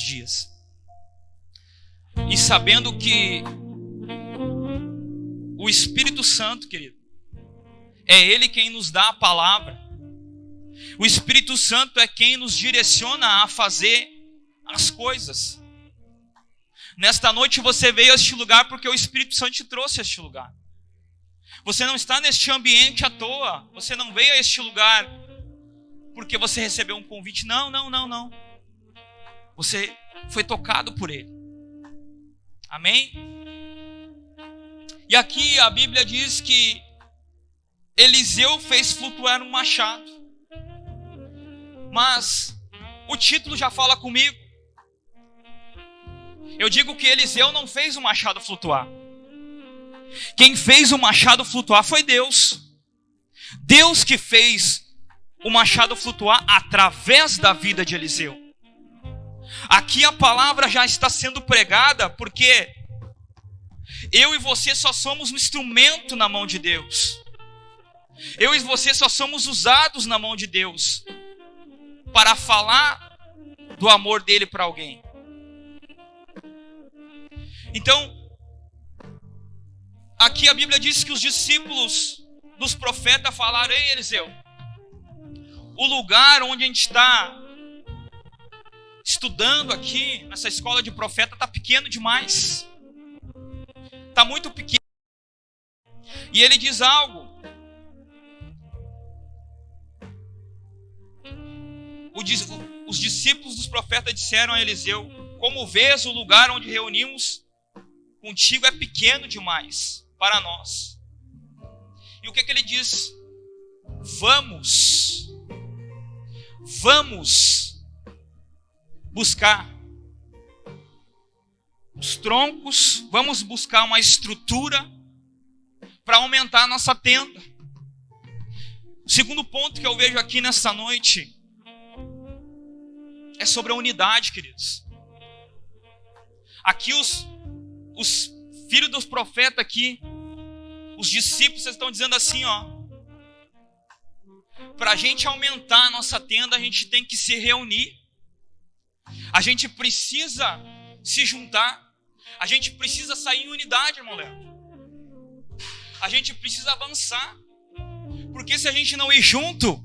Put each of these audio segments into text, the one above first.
dias. E sabendo que o Espírito Santo, querido, é Ele quem nos dá a palavra. O Espírito Santo é quem nos direciona a fazer as coisas. Nesta noite você veio a este lugar porque o Espírito Santo te trouxe a este lugar. Você não está neste ambiente à toa. Você não veio a este lugar porque você recebeu um convite. Não. Você foi tocado por Ele. Amém? E aqui a Bíblia diz que Eliseu fez flutuar um machado. Mas o título já fala comigo. Eu digo que Eliseu não fez o machado flutuar. Quem fez o machado flutuar foi Deus. Deus que fez o machado flutuar através da vida de Eliseu. Aqui a palavra já está sendo pregada porque eu e você só somos um instrumento na mão de Deus. Eu e você só somos usados na mão de Deus para falar do amor dele para alguém. Então, aqui a Bíblia diz que os discípulos dos profetas falaram: ei, Eliseu, o lugar onde a gente está estudando aqui, nessa escola de profeta, está pequeno demais. Está muito pequeno. E ele diz algo. Os discípulos dos profetas disseram a Eliseu: como vês, o lugar onde reunimos contigo é pequeno demais para nós. E o que ele diz? Vamos buscar os troncos, vamos buscar uma estrutura para aumentar a nossa tenda. O segundo ponto que eu vejo aqui nessa noite é sobre a unidade, queridos. Aqui os filhos dos profetas aqui, os discípulos estão dizendo assim, para a gente aumentar a nossa tenda, a gente tem que se reunir. A gente precisa se juntar. A gente precisa sair em unidade, irmão Léo. A gente precisa avançar. Porque se a gente não ir junto,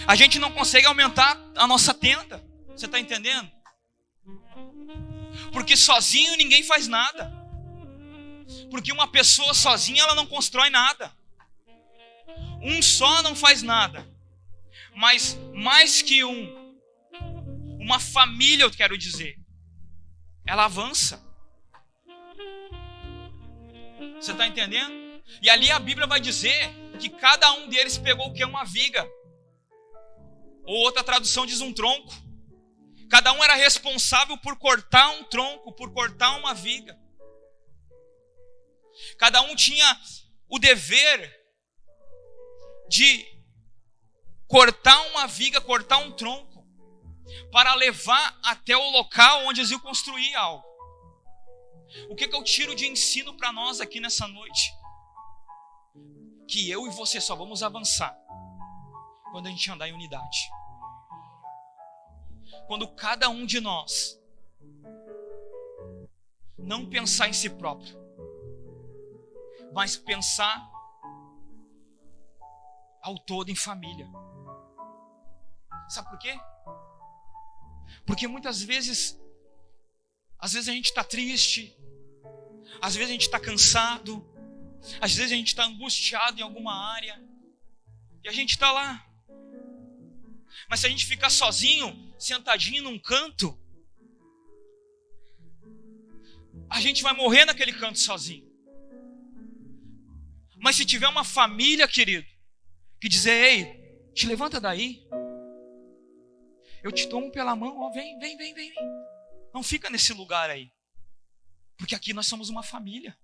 a gente não consegue aumentar a nossa tenda. Você está entendendo? Porque sozinho ninguém faz nada. Porque uma pessoa sozinha ela não constrói nada. Um só não faz nada. Mas mais que uma família, eu quero dizer, ela avança. Você está entendendo? E ali a Bíblia vai dizer que cada um deles pegou o que? Uma viga. Ou outra tradução diz um tronco. Cada um era responsável por cortar um tronco, por cortar uma viga. Cada um tinha o dever de cortar uma viga, cortar um tronco, para levar até o local onde eles iam construir algo. O que eu tiro de ensino para nós aqui nessa noite? Que eu e você só vamos avançar quando a gente andar em unidade. Quando cada um de nós não pensar em si próprio, mas pensar ao todo em família. Sabe por quê? Porque muitas vezes, às vezes a gente está triste, às vezes a gente está cansado, às vezes a gente está angustiado em alguma área, e a gente está lá. Mas se a gente ficar sozinho, sentadinho num canto, a gente vai morrer naquele canto sozinho. Mas se tiver uma família, querido, que dizer: ei, te levanta daí, eu te tomo pela mão, vem. Não fica nesse lugar aí, porque aqui nós somos uma família.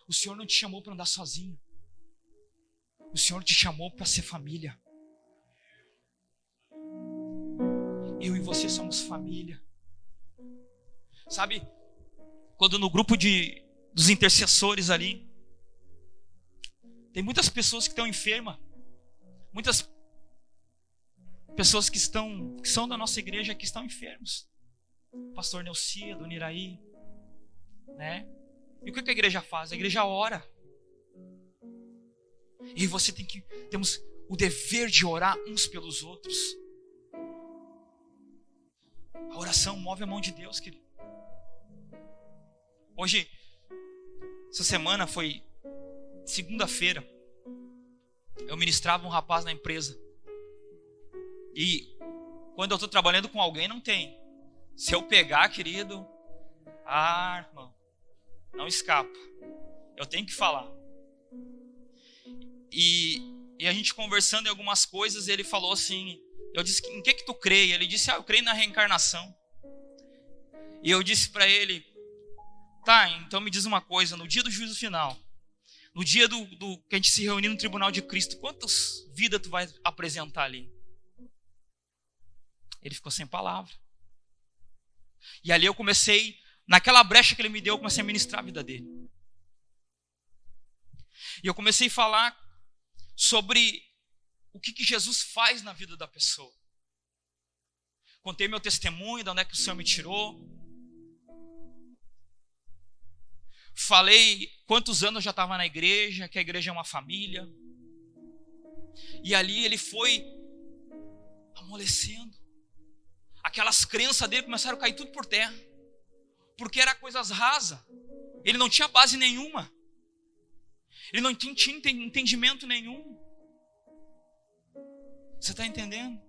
O Senhor não te chamou para andar sozinho. O Senhor te chamou para ser família. Eu e você somos família. Sabe, quando no grupo dos intercessores ali, tem muitas pessoas que estão enfermas, muitas pessoas que são da nossa igreja que estão enfermos. Pastor Neucia, Dona Iraí, né? E o que a igreja faz? A igreja ora. E você temos o dever de orar uns pelos outros. A oração move a mão de Deus, querido. Hoje, essa semana foi segunda-feira. Eu ministrava um rapaz na empresa. E quando eu estou trabalhando com alguém, não tem. Se eu pegar, querido, irmão, não escapa. Eu tenho que falar. E a gente conversando em algumas coisas, ele falou assim, eu disse, em que tu crê? Ele disse, eu creio na reencarnação. E eu disse para ele, tá, então me diz uma coisa, no dia do juízo final, no dia do que a gente se reunir no tribunal de Cristo, quantas vidas tu vai apresentar ali? Ele ficou sem palavra. E ali eu comecei, naquela brecha que ele me deu, eu comecei a ministrar a vida dele. E eu comecei a falar sobre o que Jesus faz na vida da pessoa. Contei meu testemunho, de onde é que o Senhor me tirou. Falei quantos anos eu já estava na igreja, que a igreja é uma família. E ali ele foi amolecendo. Aquelas crenças dele começaram a cair tudo por terra. Porque era coisas rasas. Ele não tinha base nenhuma. Ele não tinha entendimento nenhum. Você está entendendo?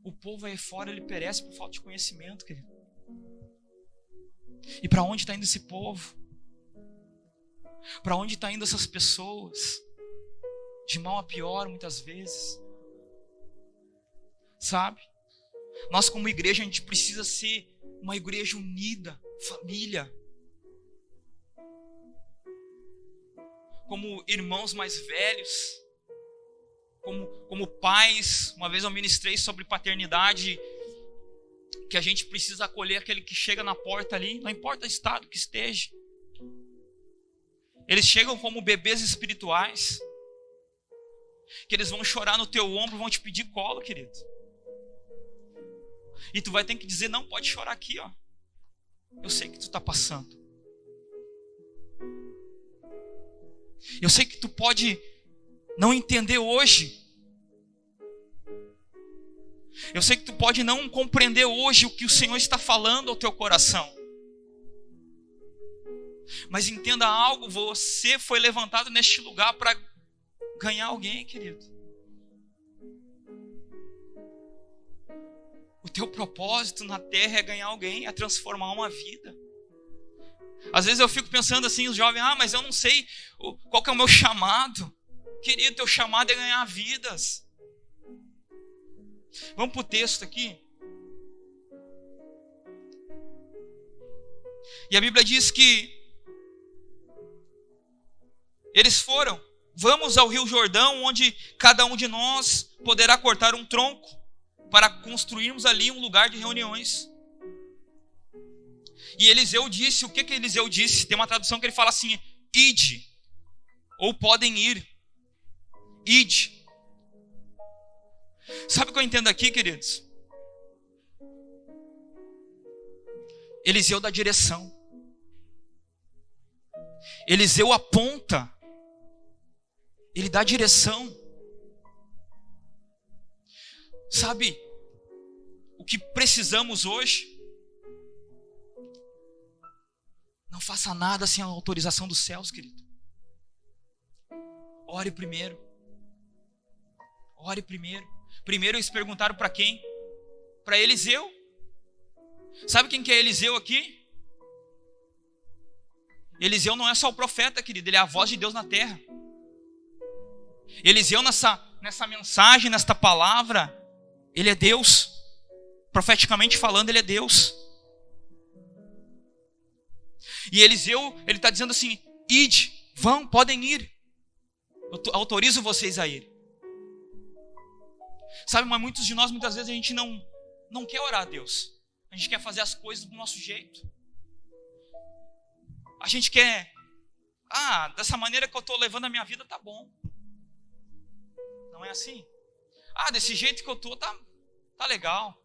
O povo aí fora, ele perece por falta de conhecimento, querido. E para onde está indo esse povo? Para onde está indo essas pessoas? De mal a pior, muitas vezes. Sabe? Nós como igreja, a gente precisa ser uma igreja unida, família. Como irmãos mais velhos, como pais. Uma vez eu ministrei sobre paternidade, que a gente precisa acolher aquele que chega na porta ali, não importa o estado que esteja. Eles chegam como bebês espirituais, que eles vão chorar no teu ombro, vão te pedir colo, querido. E tu vai ter que dizer, não, pode chorar aqui, ó. Eu sei que tu está passando. Eu sei que tu pode não entender hoje. Eu sei que tu pode não compreender hoje o que o Senhor está falando ao teu coração. Mas entenda algo, você foi levantado neste lugar para ganhar alguém, querido. O teu propósito na terra é ganhar alguém, é transformar uma vida. Às vezes eu fico pensando assim, os jovens, mas eu não sei qual que é o meu chamado. Querido, teu chamado é ganhar vidas. Vamos para o texto aqui. E a Bíblia diz que eles foram, vamos ao Rio Jordão, onde cada um de nós poderá cortar um tronco, para construirmos ali um lugar de reuniões. E Eliseu disse, o que Eliseu disse? Tem uma tradução que ele fala assim, ide, ou podem ir, ide. Sabe o que eu entendo aqui, queridos? Eliseu dá direção. Eliseu aponta. Ele dá direção. Sabe o que precisamos hoje? Não faça nada sem a autorização dos céus, querido. Ore primeiro. Ore primeiro. Primeiro eles perguntaram para quem? Para Eliseu. Sabe quem que é Eliseu aqui? Eliseu não é só o profeta, querido. Ele é a voz de Deus na terra. Eliseu nessa mensagem, nesta palavra, ele é Deus. Profeticamente falando, ele é Deus. E Eliseu, ele está dizendo assim, ide, vão, podem ir. Eu autorizo vocês a ir. Sabe, mas muitas vezes a gente não quer orar a Deus. A gente quer fazer as coisas do nosso jeito. A gente quer, dessa maneira que eu estou levando a minha vida, tá bom. Não é assim. Desse jeito que eu tô, tá legal.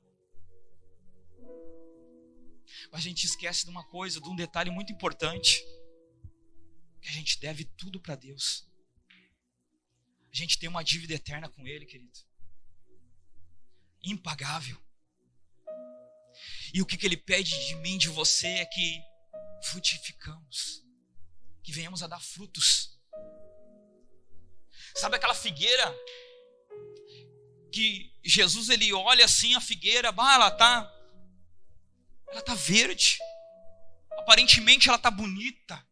Mas a gente esquece de uma coisa, de um detalhe muito importante. Que a gente deve tudo para Deus. A gente tem uma dívida eterna com Ele, querido. Impagável. E o que Ele pede de mim, de você, é que frutificamos. Que venhamos a dar frutos. Sabe aquela figueira que Jesus, ele olha assim a figueira, ela tá verde. Aparentemente ela tá bonita.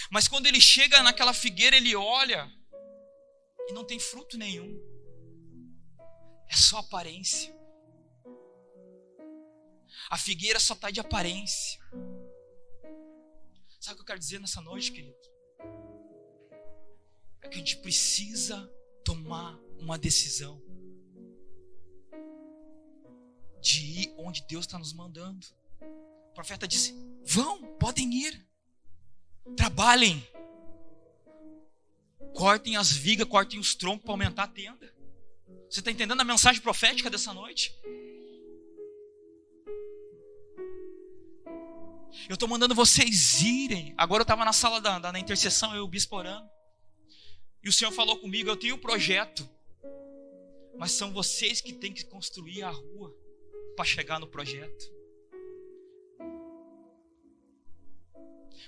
Mas quando ele chega naquela figueira, ele olha e não tem fruto nenhum. É só aparência. A figueira só está de aparência. Sabe o que eu quero dizer nessa noite, querido? É que a gente precisa tomar uma decisão de ir onde Deus está nos mandando. O profeta disse: podem ir. Trabalhem. Cortem as vigas, cortem os troncos para aumentar a tenda. Você está entendendo a mensagem profética dessa noite? Eu estou mandando vocês irem. Agora eu estava na sala na intercessão, eu e o bispo orando. E o Senhor falou comigo: eu tenho um projeto, mas são vocês que têm que construir a rua para chegar no projeto.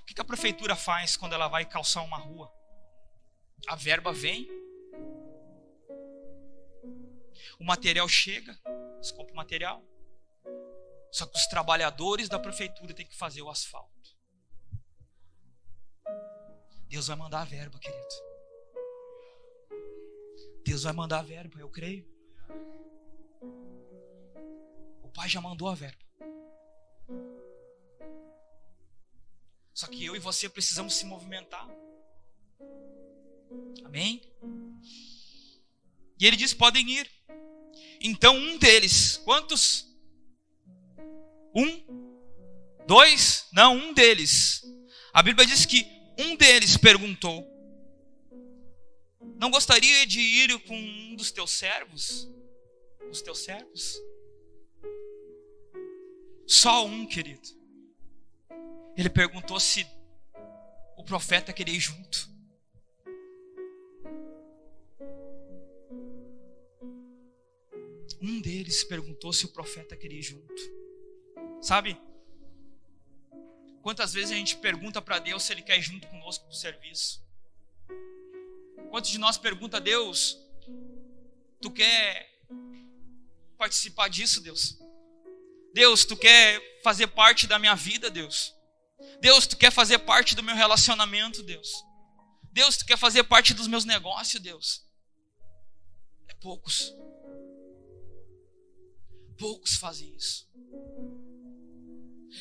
O que a prefeitura faz quando ela vai calçar uma rua? A verba vem, o material chega, eles compram o material. Só que os trabalhadores da prefeitura têm que fazer o asfalto. Deus vai mandar a verba, querido. Deus vai mandar a verba, eu creio. O Pai já mandou a verba. Só que eu e você precisamos se movimentar. Amém? E ele diz: podem ir. Então um deles, quantos? Um deles. A Bíblia diz que um deles perguntou: não gostaria de ir com um dos teus servos? Os teus servos? Só um, querido. Ele perguntou se o profeta queria ir junto. Um deles perguntou se o profeta queria ir junto. Sabe? Quantas vezes a gente pergunta para Deus se Ele quer ir junto conosco para o serviço? Quantos de nós pergunta a Deus: tu quer participar disso, Deus? Deus, tu quer fazer parte da minha vida, Deus? Deus, tu quer fazer parte do meu relacionamento, Deus? Deus, tu quer fazer parte dos meus negócios, Deus? É poucos. Poucos fazem isso.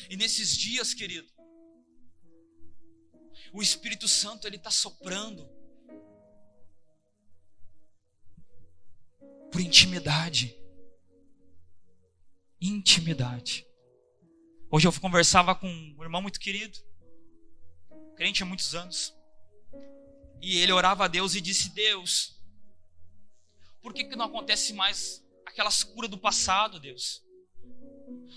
E nesses dias, querido, o Espírito Santo, ele está soprando por intimidade. Intimidade. Hoje eu conversava com um irmão muito querido, crente há muitos anos, e ele orava a Deus e disse: Deus, por que não acontece mais aquelas curas do passado, Deus?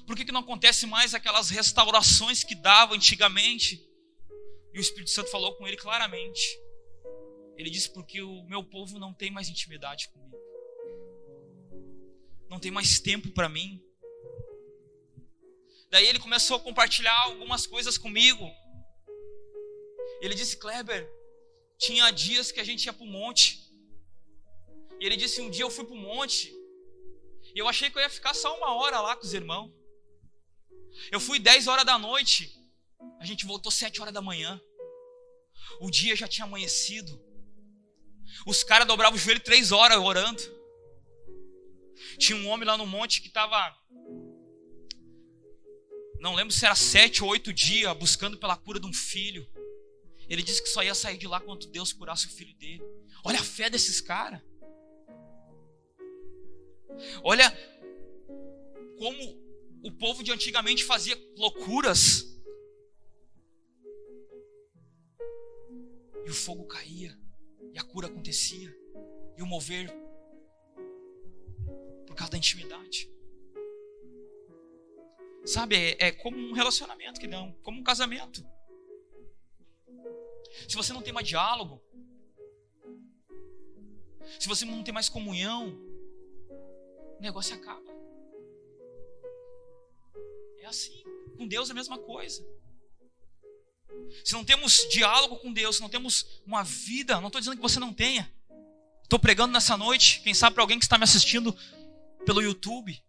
Por que não acontece mais aquelas restaurações que dava antigamente? E o Espírito Santo falou com ele claramente. Ele disse: porque o meu povo não tem mais intimidade comigo. Não tem mais tempo para mim. Daí ele começou a compartilhar algumas coisas comigo. Ele disse: Kleber, tinha dias que a gente ia para o monte. E ele disse: um dia eu fui para o monte e eu achei que eu ia ficar só 1 hora lá com os irmãos. Eu fui 10 horas da noite, a gente voltou 7 horas da manhã. O dia já tinha amanhecido. Os caras dobravam o joelho 3 horas orando. Tinha um homem lá no monte que estava, não lembro se era 7 ou 8 dias, buscando pela cura de um filho. Ele disse que só ia sair de lá quando Deus curasse o filho dele. Olha a fé desses caras. Olha como o povo de antigamente fazia loucuras. E o fogo caía. E a cura acontecia. E o mover Por causa da intimidade. Sabe, é como um relacionamento, como um casamento. Se você não tem mais diálogo, se você não tem mais comunhão, o negócio acaba. É assim. Com Deus é a mesma coisa. Se não temos diálogo com Deus, se não temos uma vida, não estou dizendo que você não tenha. Estou pregando nessa noite, quem sabe para alguém que está me assistindo pelo YouTube.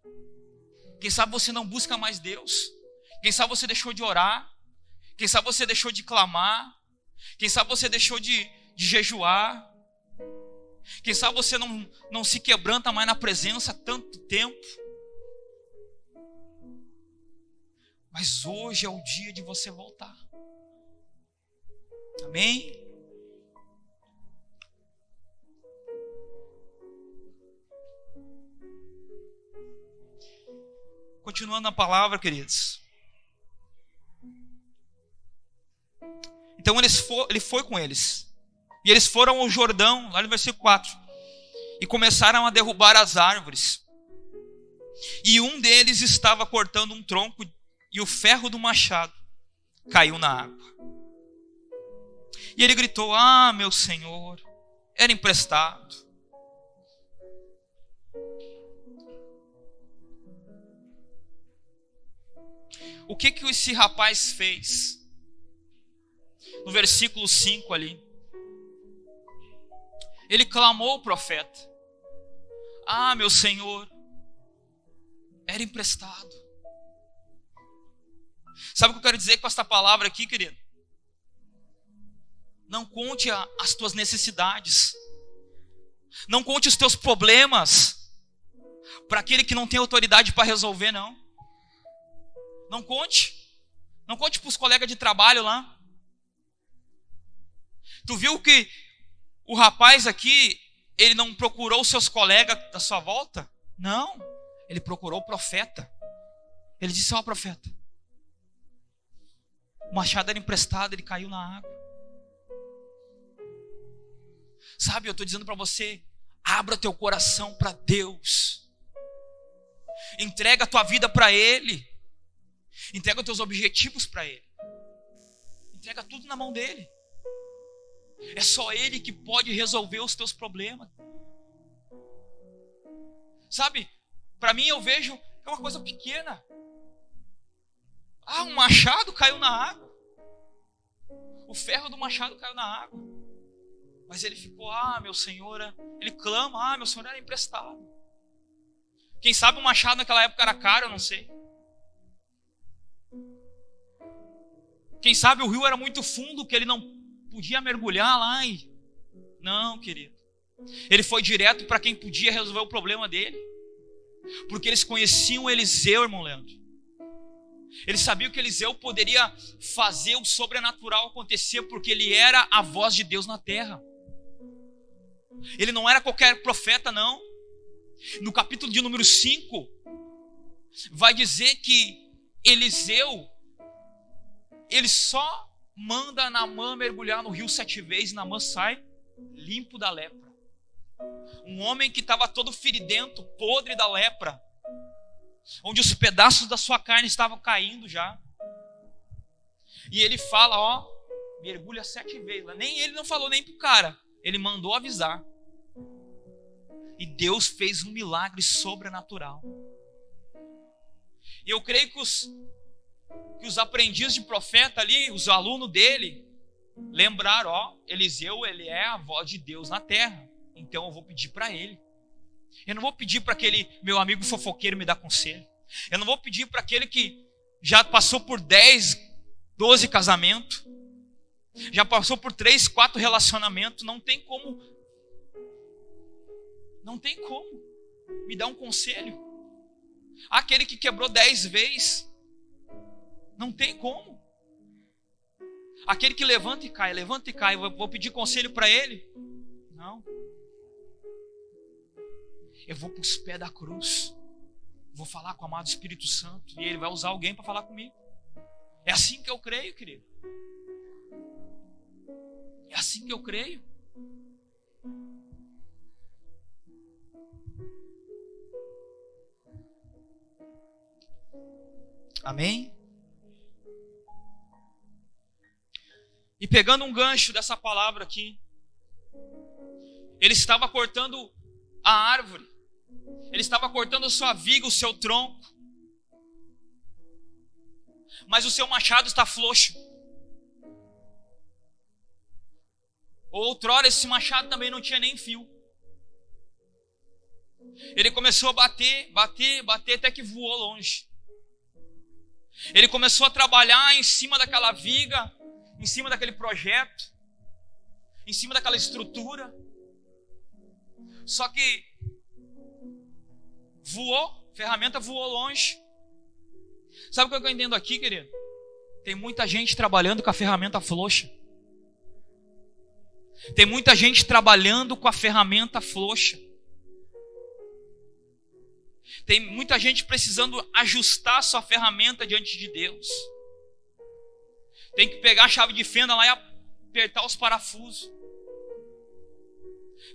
Quem sabe você não busca mais Deus. Quem sabe você deixou de orar. Quem sabe você deixou de clamar. Quem sabe você deixou de jejuar. Quem sabe você não se quebranta mais na presença há tanto tempo. Mas hoje é o dia de você voltar. Amém? Continuando na palavra, queridos. Então ele foi com eles. E eles foram ao Jordão, lá no versículo 4. E começaram a derrubar as árvores. E um deles estava cortando um tronco e o ferro do machado caiu na água. E ele gritou: "Ah, meu senhor, era emprestado." O que esse rapaz fez? No versículo 5 ali. Ele clamou ao profeta: "Ah, meu senhor, era emprestado." Sabe o que eu quero dizer com esta palavra aqui, querido? Não conte as tuas necessidades. Não conte os teus problemas para aquele que não tem autoridade para resolver, não. Não conte. Não conte para os colegas de trabalho lá. Tu viu que o rapaz aqui, ele não procurou os seus colegas da sua volta? Não. Ele procurou o profeta. Ele disse: "Ó, profeta, o machado era emprestado, ele caiu na água." Sabe, eu estou dizendo para você, abra teu coração para Deus. Entrega a tua vida para Ele. Entrega os teus objetivos para Ele. Entrega tudo na mão dEle. É só Ele que pode resolver os teus problemas. Sabe, para mim eu vejo que é uma coisa pequena. Ah, um machado caiu na água. O ferro do machado caiu na água. Mas ele ficou: "Ah, meu senhor." Ele clama: "Ah, meu senhor, era emprestado." Quem sabe o machado naquela época era caro, eu não sei. Quem sabe o rio era muito fundo, que ele não podia mergulhar lá e... Não, querido. Ele foi direto para quem podia resolver o problema dele. Porque eles conheciam Eliseu, irmão Leandro. Eles sabiam que Eliseu poderia fazer o sobrenatural acontecer, porque ele era a voz de Deus na terra. Ele não era qualquer profeta, não. No capítulo de número 5, vai dizer que Eliseu, ele só manda Naamã mergulhar no rio 7 vezes, e Naamã sai limpo da lepra. Um homem que estava todo feridento, podre da lepra, onde os pedaços da sua carne estavam caindo já. E ele fala: "Ó, mergulha 7 vezes. Nem ele não falou nem pro cara, ele mandou avisar. E Deus fez um milagre sobrenatural. E eu creio que os aprendizes de profeta ali, os alunos dele, lembraram: ó, Eliseu, ele é a voz de Deus na terra. Então eu vou pedir para ele. Eu não vou pedir para aquele meu amigo fofoqueiro me dar conselho. Eu não vou pedir para aquele que já passou por 10, 12 casamentos. Já passou por 3, 4 relacionamentos. Não tem como me dar um conselho. Aquele que quebrou 10 vezes. Não tem como. Aquele que levanta e cai. Eu vou pedir conselho para ele? Não. Eu vou para os pés da cruz. Vou falar com o amado Espírito Santo. E ele vai usar alguém para falar comigo. É assim que eu creio, querido. É assim que eu creio. Amém? E pegando um gancho dessa palavra aqui, ele estava cortando a árvore, ele estava cortando a sua viga, o seu tronco, mas o seu machado está frouxo. Outrora esse machado também não tinha nem fio. Ele começou a bater, até que voou longe. Ele começou a trabalhar em cima daquela viga, em cima daquele projeto, em cima daquela estrutura. Só que voou, a ferramenta voou longe. Sabe o que eu entendo aqui, querido? Tem muita gente trabalhando com a ferramenta frouxa. Tem muita gente trabalhando com a ferramenta frouxa. Tem muita gente precisando ajustar sua ferramenta diante de Deus. Tem que pegar a chave de fenda lá e apertar os parafusos.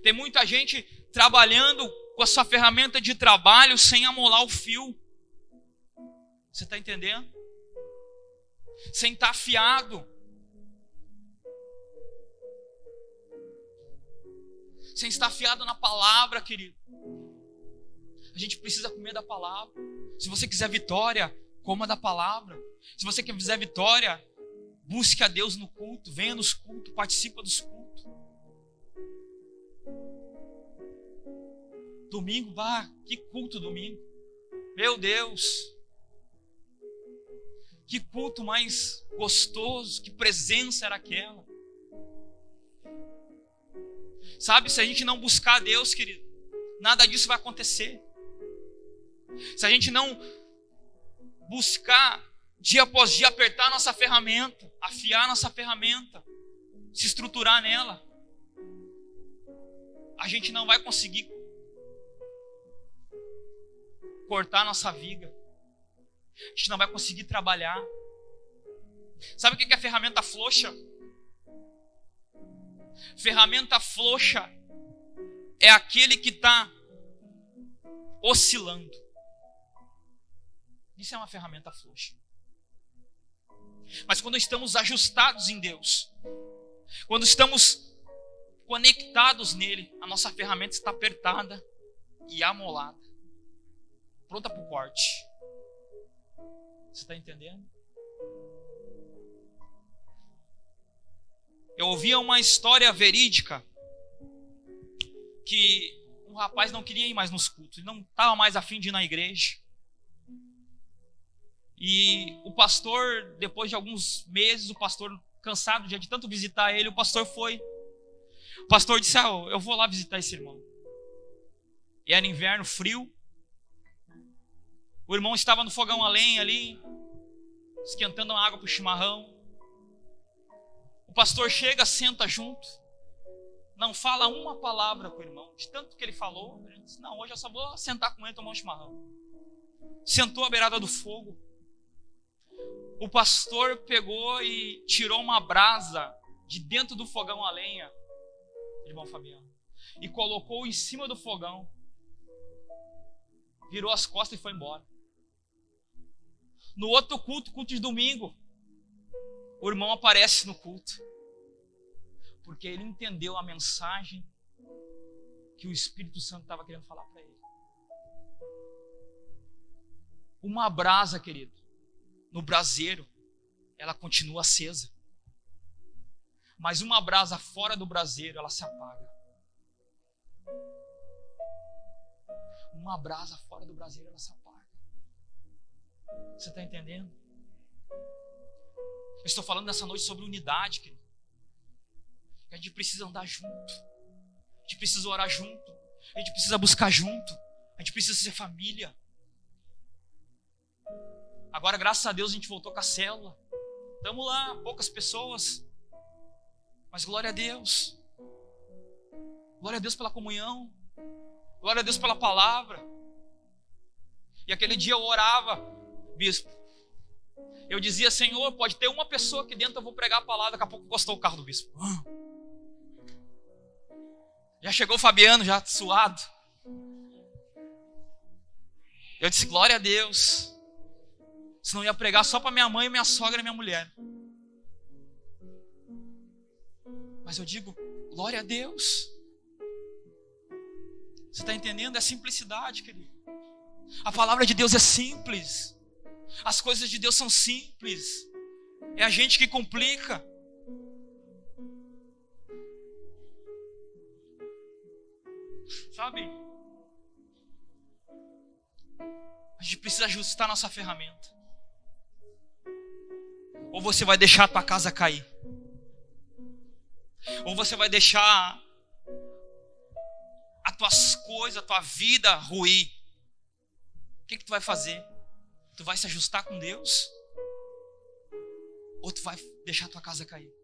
Tem muita gente trabalhando com a sua ferramenta de trabalho sem amolar o fio. Você está entendendo? Sem estar afiado. Sem estar afiado na palavra, querido. A gente precisa comer da palavra. Se você quiser vitória, coma da palavra. Se você quiser vitória, busque a Deus no culto. Venha nos cultos, participa dos cultos. Domingo, que culto domingo. Meu Deus. Que culto mais gostoso, que presença era aquela. Sabe, se a gente não buscar a Deus, querido, nada disso vai acontecer. Se a gente não buscar dia após dia apertar a nossa ferramenta, afiar a nossa ferramenta, se estruturar nela, a gente não vai conseguir cortar a nossa viga. A gente não vai conseguir trabalhar. Sabe o que é ferramenta frouxa? Ferramenta frouxa é aquele que está oscilando. Isso é uma ferramenta frouxa. Mas quando estamos ajustados em Deus, quando estamos conectados nele, a nossa ferramenta está apertada e amolada, pronta para o corte. Você está entendendo? Eu ouvia uma história verídica que um rapaz não queria ir mais nos cultos, ele não estava mais a fim de ir na igreja. E o pastor, depois de alguns meses, o pastor cansado de tanto visitar ele, o pastor foi. O pastor disse: eu vou lá visitar esse irmão. E era inverno, frio. O irmão estava no fogão a lenha ali, esquentando a água para o chimarrão. O pastor chega, senta junto, não fala uma palavra com o irmão. De tanto que ele falou, ele disse: não, hoje eu só vou sentar com ele e tomar um chimarrão. Sentou à beirada do fogo. O pastor pegou e tirou uma brasa de dentro do fogão a lenha, irmão Fabiano, e colocou em cima do fogão, virou as costas e foi embora. No outro culto de domingo, o irmão aparece no culto, porque ele entendeu a mensagem que o Espírito Santo estava querendo falar para ele. Uma brasa, querido, no braseiro, ela continua acesa. Mas uma brasa fora do braseiro, ela se apaga. Uma brasa fora do braseiro, ela se apaga. Você está entendendo? Eu estou falando nessa noite sobre unidade, querido. A gente precisa andar junto. A gente precisa orar junto. A gente precisa buscar junto. A gente precisa ser família. Agora, graças a Deus, a gente voltou com a célula. Estamos lá, poucas pessoas. Mas glória a Deus. Glória a Deus pela comunhão. Glória a Deus pela palavra. E aquele dia eu orava, bispo. Eu dizia: Senhor, pode ter uma pessoa aqui dentro, eu vou pregar a palavra. Daqui a pouco encostou o carro do bispo. Já chegou o Fabiano, já suado. Eu disse: glória a Deus. Senão eu ia pregar só para minha mãe, minha sogra e minha mulher. Mas eu digo, glória a Deus. Você está entendendo? É simplicidade, querido. A palavra de Deus é simples. As coisas de Deus são simples. É a gente que complica. Sabe? A gente precisa ajustar nossa ferramenta. Ou você vai deixar a tua casa cair. Ou você vai deixar as tuas coisas, a tua vida ruir. O que tu vai fazer? Tu vai se ajustar com Deus? Ou tu vai deixar a tua casa cair?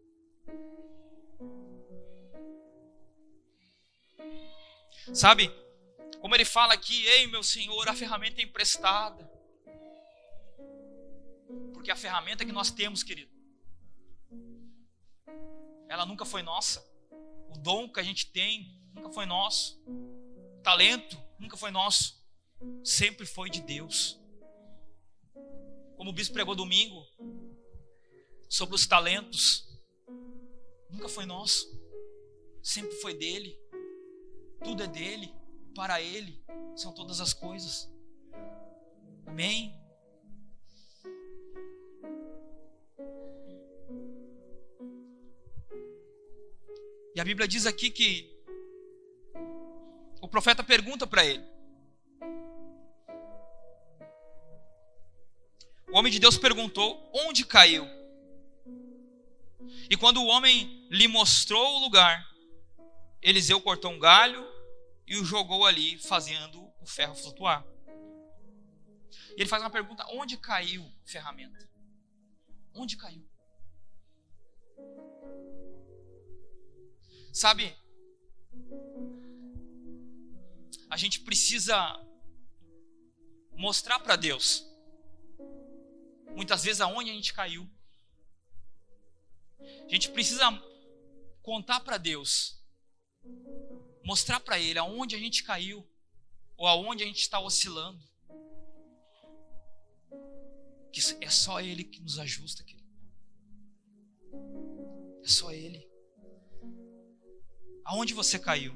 Sabe? Como ele fala aqui, ei meu Senhor, a ferramenta é emprestada. Porque a ferramenta que nós temos, querido, ela nunca foi nossa. O dom que a gente tem nunca foi nosso. O talento nunca foi nosso. Sempre foi de Deus. Como o bispo pregou domingo sobre os talentos, nunca foi nosso. Sempre foi dele. Tudo é dele. Para ele são todas as coisas. Amém? E a Bíblia diz aqui que o profeta pergunta para ele. O homem de Deus perguntou onde caiu. E quando o homem lhe mostrou o lugar, Eliseu cortou um galho e o jogou ali, fazendo o ferro flutuar. E ele faz uma pergunta: onde caiu a ferramenta? Onde caiu? Sabe, a gente precisa mostrar para Deus, muitas vezes, aonde a gente caiu. A gente precisa contar para Deus, mostrar para Ele aonde a gente caiu, ou aonde a gente está oscilando. Que é só Ele que nos ajusta, querido. É só Ele. Aonde você caiu?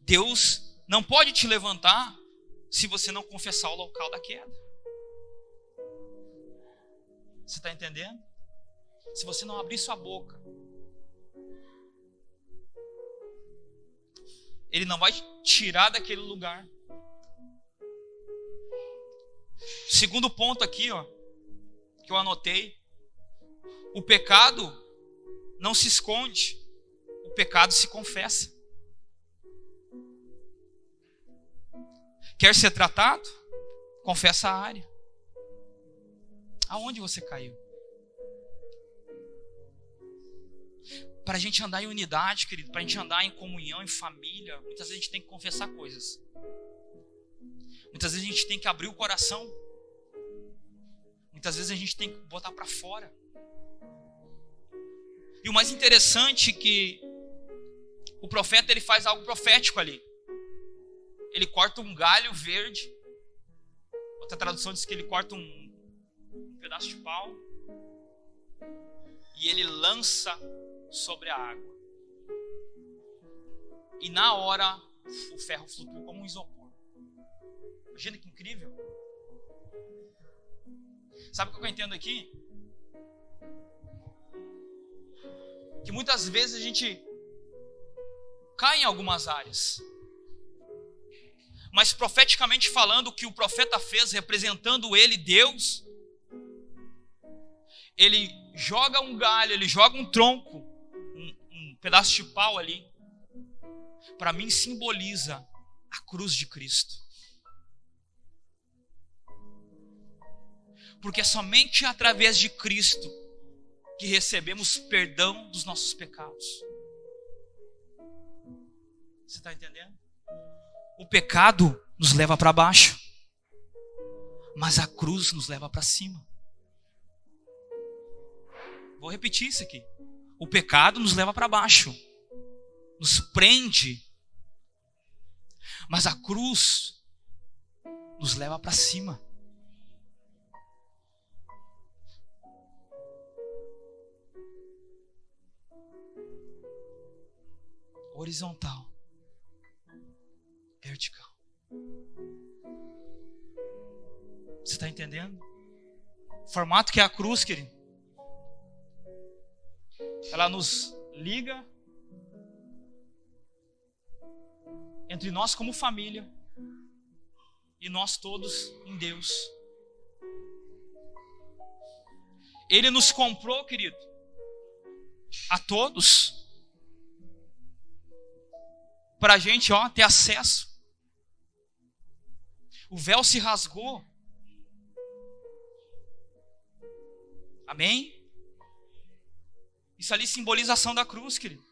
Deus não pode te levantar se você não confessar o local da queda. Você está entendendo? Se você não abrir sua boca, Ele não vai te tirar daquele lugar. Segundo ponto aqui, ó, que eu anotei: o pecado não se esconde, o pecado se confessa. Quer ser tratado? Confessa a área. Aonde você caiu? Para a gente andar em unidade, querido, para a gente andar em comunhão, em família, muitas vezes a gente tem que confessar coisas. Muitas vezes a gente tem que abrir o coração. Muitas vezes a gente tem que botar para fora. E o mais interessante é que o profeta, ele faz algo profético ali. Ele corta um galho verde. Outra tradução diz que ele corta um pedaço de pau e ele lança sobre a água. E na hora o ferro flutua como um isopor. Imagina que incrível. Sabe o que eu entendo aqui? Que muitas vezes a gente cai em algumas áreas. Mas profeticamente falando, o que o profeta fez, representando ele, Deus, ele joga um galho, ele joga um tronco, um pedaço de pau ali. Para mim simboliza a cruz de Cristo. Porque é somente através de Cristo que recebemos perdão dos nossos pecados. Você está entendendo? O pecado nos leva para baixo, mas a cruz nos leva para cima. Vou repetir isso aqui. O pecado nos leva para baixo, nos prende, mas a cruz nos leva para cima. horizontal, vertical. Você está entendendo? O formato que é a cruz, querido. Ela nos liga entre nós como família e nós todos em Deus. Ele nos comprou, querido, a todos, para a gente ter acesso. O véu se rasgou. Amém? Isso ali simboliza a ação da cruz, querido.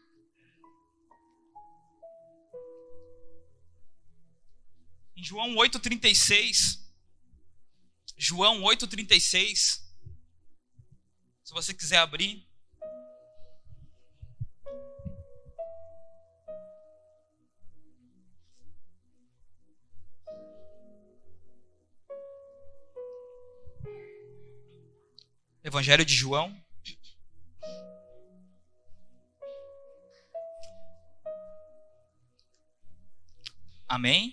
Em João 8,36. João 8,36. Se você quiser abrir. Evangelho de João. Amém?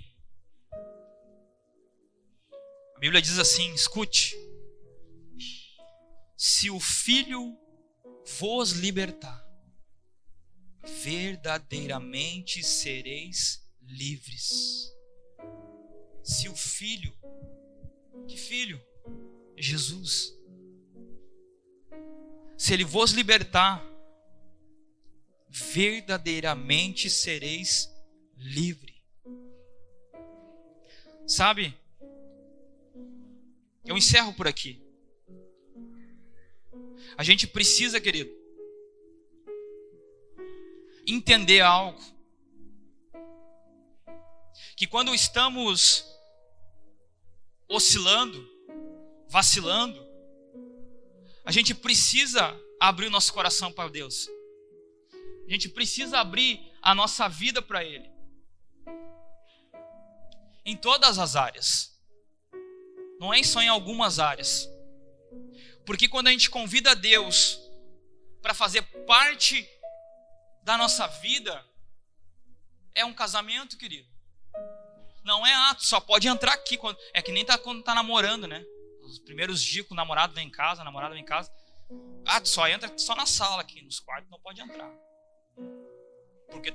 A Bíblia diz assim, escute. Se o Filho vos libertar, verdadeiramente sereis livres. Se o Filho, que Filho? Jesus. Se Ele vos libertar, verdadeiramente sereis livres. Sabe? Eu encerro por aqui. A gente precisa, querido, entender algo. Que quando estamos oscilando, vacilando, a gente precisa abrir o nosso coração para Deus. A gente precisa abrir a nossa vida para Ele. Em todas as áreas. Não é só em algumas áreas. Porque quando a gente convida Deus para fazer parte da nossa vida, é um casamento, querido. Não é tu só pode entrar aqui. É que nem quando tá namorando, né? Os primeiros dias que o namorado vem em casa, a namorada vem em casa. Tu só entra só na sala aqui, nos quartos não pode entrar. Porque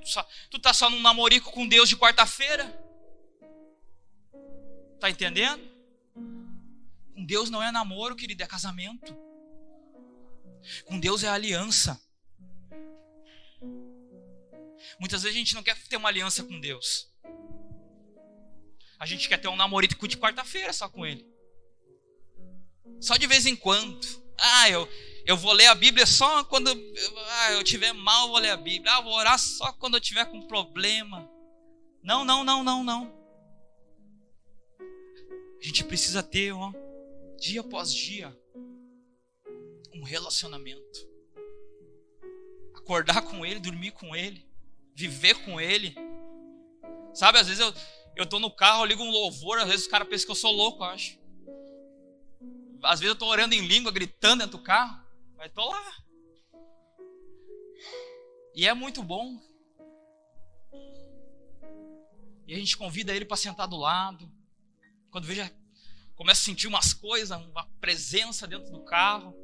tu tá só num namorico com Deus de quarta-feira. Tá entendendo? Com Deus não é namoro, querido, é casamento. Com Deus é aliança. Muitas vezes a gente não quer ter uma aliança com Deus. A gente quer ter um namorico de quarta-feira só com Ele. Só de vez em quando. Eu vou ler a Bíblia só quando eu tiver mal, eu vou ler a Bíblia. Eu vou orar só quando eu tiver com problema. Não. A gente precisa ter, dia após dia, um relacionamento. Acordar com Ele, dormir com Ele, viver com Ele. Sabe, às vezes eu tô no carro, eu ligo um louvor, às vezes os caras pensam que eu sou louco, eu acho. Às vezes eu tô orando em língua, gritando dentro do carro, mas tô lá. E é muito bom. E a gente convida Ele para sentar do lado. Quando veja, começa a sentir umas coisas, uma presença dentro do carro.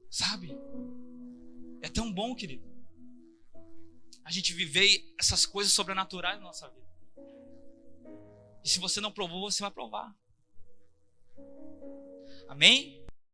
Sabe? É tão bom, querido, a gente viver essas coisas sobrenaturais na nossa vida. E se você não provou, você vai provar. Amém?